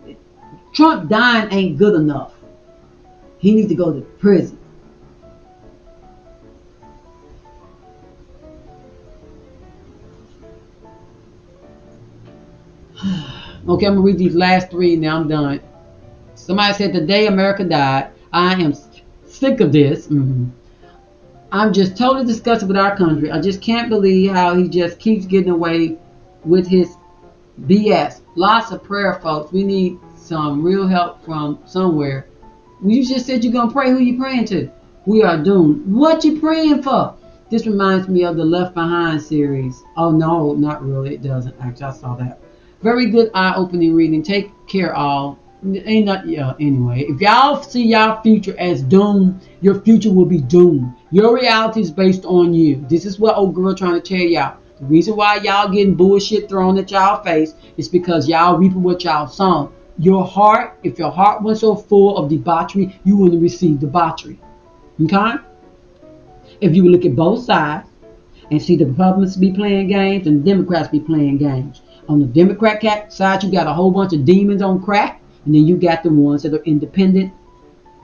Trump dying ain't good enough. He needs to go to prison. Okay, I'm gonna read these last three. Now I'm done. Somebody said the day America died. I am sick of this. I'm just totally disgusted with our country. I just can't believe how he just keeps getting away with his BS. Lots of prayer, folks. We need some real help from somewhere. You just said you're gonna pray. Who you praying to? We are doomed. What you praying for? This reminds me of the Left Behind series. Oh no, not really. It doesn't. Actually, I saw that. Very good eye-opening reading. Take care, all. Ain't not, yeah. Anyway, if y'all see y'all future as doomed, your future will be doomed. Your reality is based on you. This is what old girl trying to tell y'all. The reason why y'all getting bullshit thrown at y'all face is because y'all reaping what y'all sown. Your heart, if your heart was so full of debauchery, you wouldn't receive debauchery. Okay? If you would look at both sides and see the Republicans be playing games and the Democrats be playing games. On the Democrat side, you got a whole bunch of demons on crack, and then you got the ones that are independent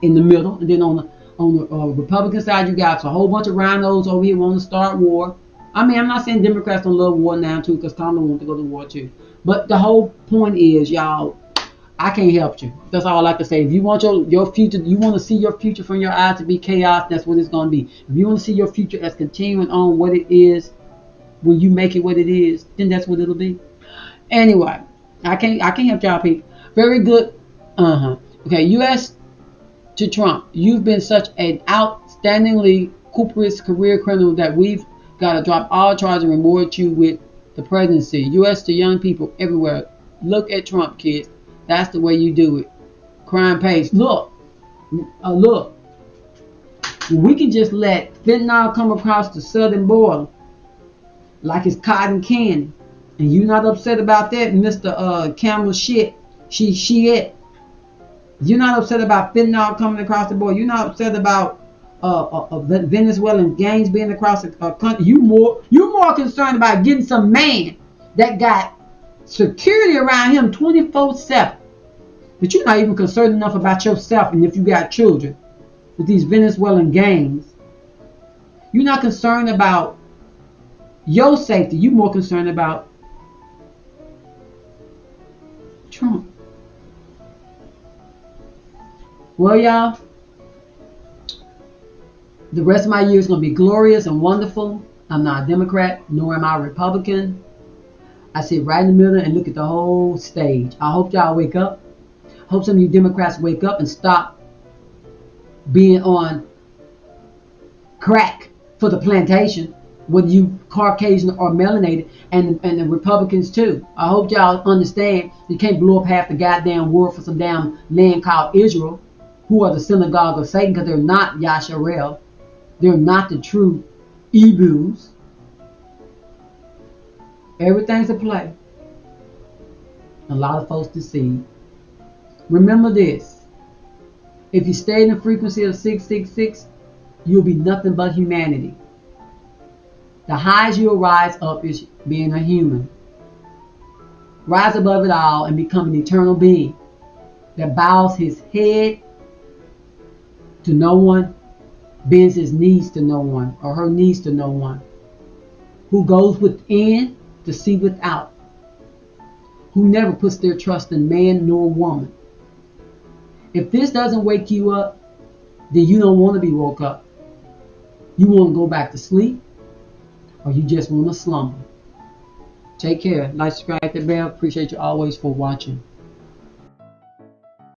in the middle. And then on the Republican side, you got a whole bunch of rhinos over here wanting to start war. I mean, I'm not saying Democrats don't love war now too, because Kamala wants to go to war too. But the whole point is, y'all, I can't help you. That's all I can say. If you want your future, you want to see your future from your eyes to be chaos, that's what it's going to be. If you want to see your future as continuing on what it is, when you make it what it is, then that's what it'll be. Anyway, I can't help y'all people. Very good. Okay, U.S. to Trump. You've been such an outstandingly cuprous career criminal that we've got to drop all charges and reward you with the presidency. U.S. to young people everywhere. Look at Trump, kids. That's the way you do it. Crime pays. Look. Look. We can just let fentanyl come across the southern border like it's cotton candy. And you not upset about that, Mr. Camel shit. She it. You're not upset about fentanyl coming across the border. You're not upset about Venezuelan gangs being across the country. You more concerned about getting some man that got security around him 24/7. But you're not even concerned enough about yourself and if you got children with these Venezuelan gangs. You're not concerned about your safety. You're more concerned about Trump. Well, y'all, the rest of my year is going to be glorious and wonderful. I'm not a Democrat, nor am I a Republican. I sit right in the middle and look at the whole stage. I hope y'all wake up. I hope some of you Democrats wake up and stop being on crack for the plantation, whether you Caucasian or melanated, and the Republicans too. I hope y'all understand you can't blow up half the goddamn world for some damn land called Israel, who are the synagogue of Satan, because they're not Yasharel. They're not the true Ebrews. Everything's a play. A lot of folks deceive. Remember this. If you stay in the frequency of 666, you'll be nothing but humanity. The highest you'll rise up is being a human. Rise above it all and become an eternal being that bows his head to no one bends his knees to no one or her knees to no one, who goes within to see without, who never puts their trust in man nor woman. If this doesn't wake you up, then you don't want to be woke up. You want to go back to sleep, or you just want to slumber. Take care. Like, subscribe, hit the bell. Appreciate you always for watching.